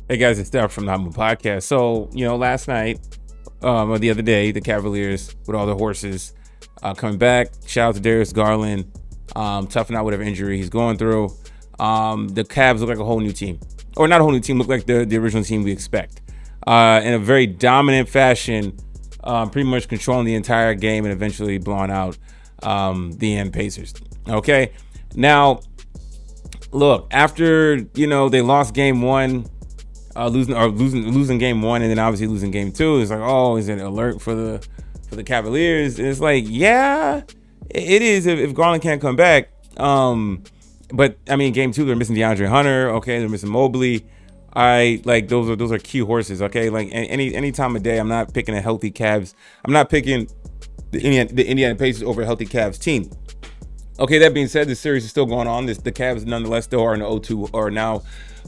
Hey guys, it's Steph from the Humble Podcast. So, last night, or the other day, the Cavaliers with all their horses coming back. Shout out to Darius Garland, toughing out whatever injury he's going through. The Cavs look like a whole new team, or not a whole new team, look like the original team we expect. In a very dominant fashion, pretty much controlling the entire game and eventually blowing out the Indiana Pacers. Okay, now look, after they lost game one. Losing game one and then obviously losing game two. It's like, oh, is it an alert for the Cavaliers? And it's like, yeah, it is if Garland can't come back. But I mean, game two they're missing DeAndre Hunter. Okay, they're missing Mobley. Those are key horses. Okay, like any time of day, I'm not picking a healthy Cavs. I'm not picking the Indiana Pacers over a healthy Cavs team. Okay, that being said, the series is still going on. The Cavs nonetheless still are in the 0-2 or now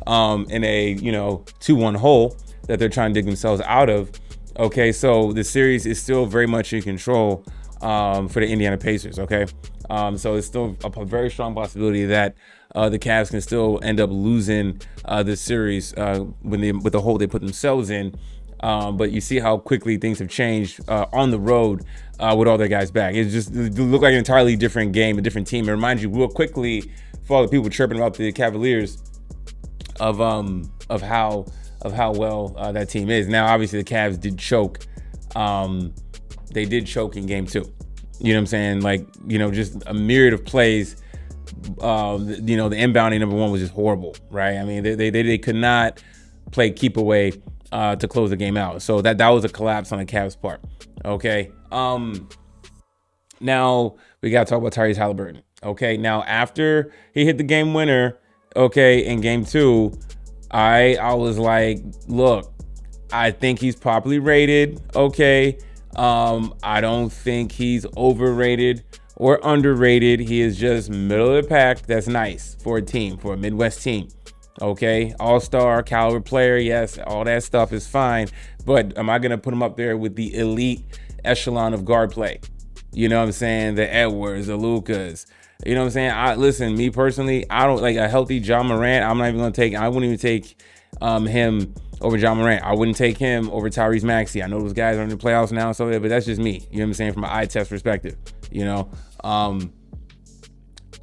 in a 2-1 hole that they're trying to dig themselves out of. Okay, so the series is still very much in control for the Indiana Pacers. Okay, so it's still a very strong possibility that the Cavs can still end up losing this series with the hole they put themselves in. But you see how quickly things have changed on the road with all their guys back. It looked like an entirely different game, a different team. It reminds you real quickly for all the people chirping about the Cavaliers of how well that team is. Now, obviously, the Cavs did choke. They did choke in game two. You know what I'm saying? Like, just a myriad of plays. The inbounding number one was just horrible, right? I mean, they could not play keep away to close the game out. So that was a collapse on the Cavs' part. Okay. Now we got to talk about Tyrese Haliburton. Okay. Now, after he hit the game winner, okay, in game two, I was like, look, I think he's properly rated. Okay. I don't think he's overrated or underrated. He is just middle of the pack. That's nice for a team, for a Midwest team. Okay, all-star caliber player, yes, all that stuff is fine, but am I gonna put him up there with the elite echelon of guard play? You know what I'm saying? The Edwards, the Lucas. You know what I'm saying? Listen, me personally, I don't like a healthy John Morant. I wouldn't even take him over John Morant. I wouldn't take him over Tyrese Maxey. I know those guys are in the playoffs now, so but that's just me. You know what I'm saying? From an eye test perspective,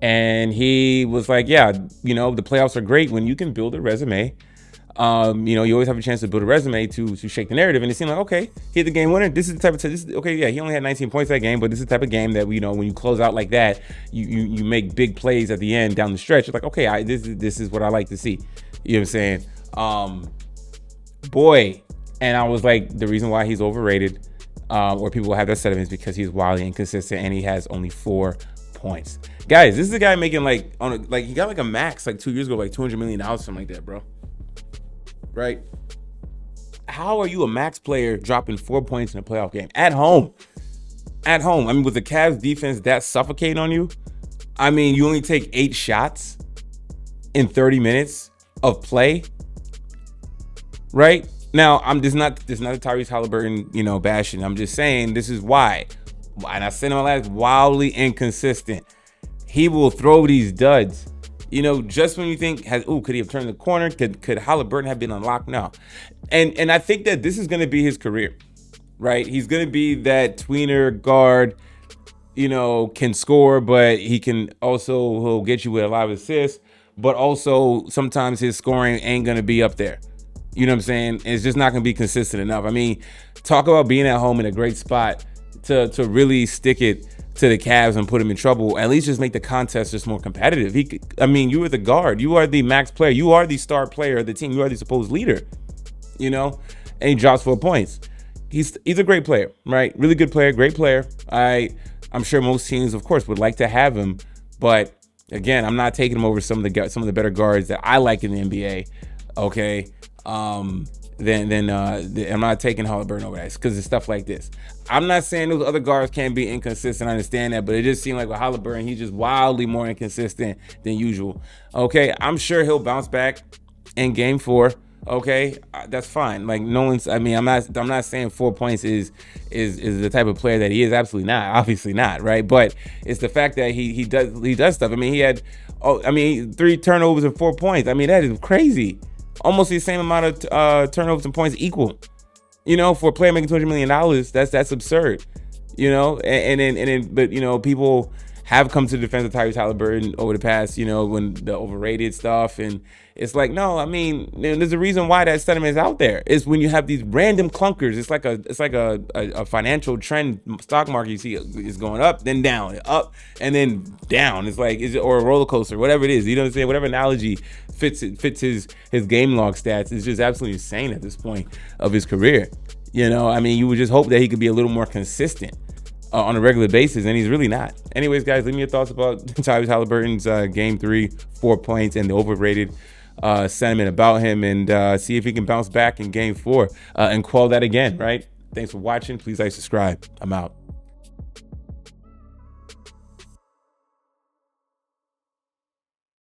And he was like, yeah, the playoffs are great when you can build a resume. You always have a chance to build a resume to shake the narrative. And it seemed like, okay, he hit the game winner. This is the type of okay, yeah, he only had 19 points that game, but this is the type of game that when you close out like that, you make big plays at the end down the stretch. It's like, okay, this is what I like to see. You know what I'm saying? Boy, and I was like, the reason why he's overrated, or people have that sentiment, is because he's wildly inconsistent and he has only 4 points. Guys, this is a guy making he got like a max like 2 years ago, like $200 million, something like that, bro. Right? How are you a max player dropping 4 points in a playoff game at home? At home. I mean, with the Cavs defense that suffocating on you, I mean, you only take 8 shots in 30 minutes of play. Right? Now, this is not a Tyrese Haliburton, bashing. I'm just saying this is why. And I said in my last, wildly inconsistent. He will throw these duds. Just when you think, could he have turned the corner? Could Haliburton have been unlocked? No. And I think that this is going to be his career, right? He's going to be that tweener guard, can score, but he can also, he'll get you with a lot of assists, but also sometimes his scoring ain't going to be up there. You know what I'm saying? It's just not going to be consistent enough. I mean, talk about being at home in a great spot to really stick it to the Cavs and put him in trouble. At least just make the contest just more competitive. You are the guard. You are the max player. You are the star player of the team. You are the supposed leader. And he drops 4 points. He's a great player, right? Really good player, great player. I'm sure most teams, of course, would like to have him, but again, I'm not taking him over some of the better guards that I like in the NBA. Okay. Then I'm not taking Haliburton over that because it's stuff like this. I'm not saying those other guards can't be inconsistent. I understand that, but it just seemed like with Haliburton, he's just wildly more inconsistent than usual. Okay, I'm sure he'll bounce back in game 4. Okay, that's fine. Like I'm not saying 4 points is the type of player that he is. Absolutely not. Obviously not. Right. But it's the fact that he does stuff. I mean, he had 3 turnovers and 4 points. I mean, that is crazy. almost the same amount of turnovers and points equal. For a player making $200 million, that's absurd. But people have come to the defense of Tyrese Haliburton over the past, when the overrated stuff, and it's like, no, I mean, there's a reason why that sentiment is out there. It's when you have these random clunkers. It's like a financial trend stock market. You see is going up, then down, up, and then down. It's like or a roller coaster, whatever it is. You know what I'm saying? Whatever analogy fits his game log stats is just absolutely insane at this point of his career. I mean, you would just hope that he could be a little more consistent on a regular basis, and he's really not. Anyways, guys, leave me your thoughts about Tyrese Haliburton's Game 3, 4 points, and the overrated sentiment about him, and see if he can bounce back in Game 4 and quell that again, right? Thanks for watching. Please like, subscribe. I'm out.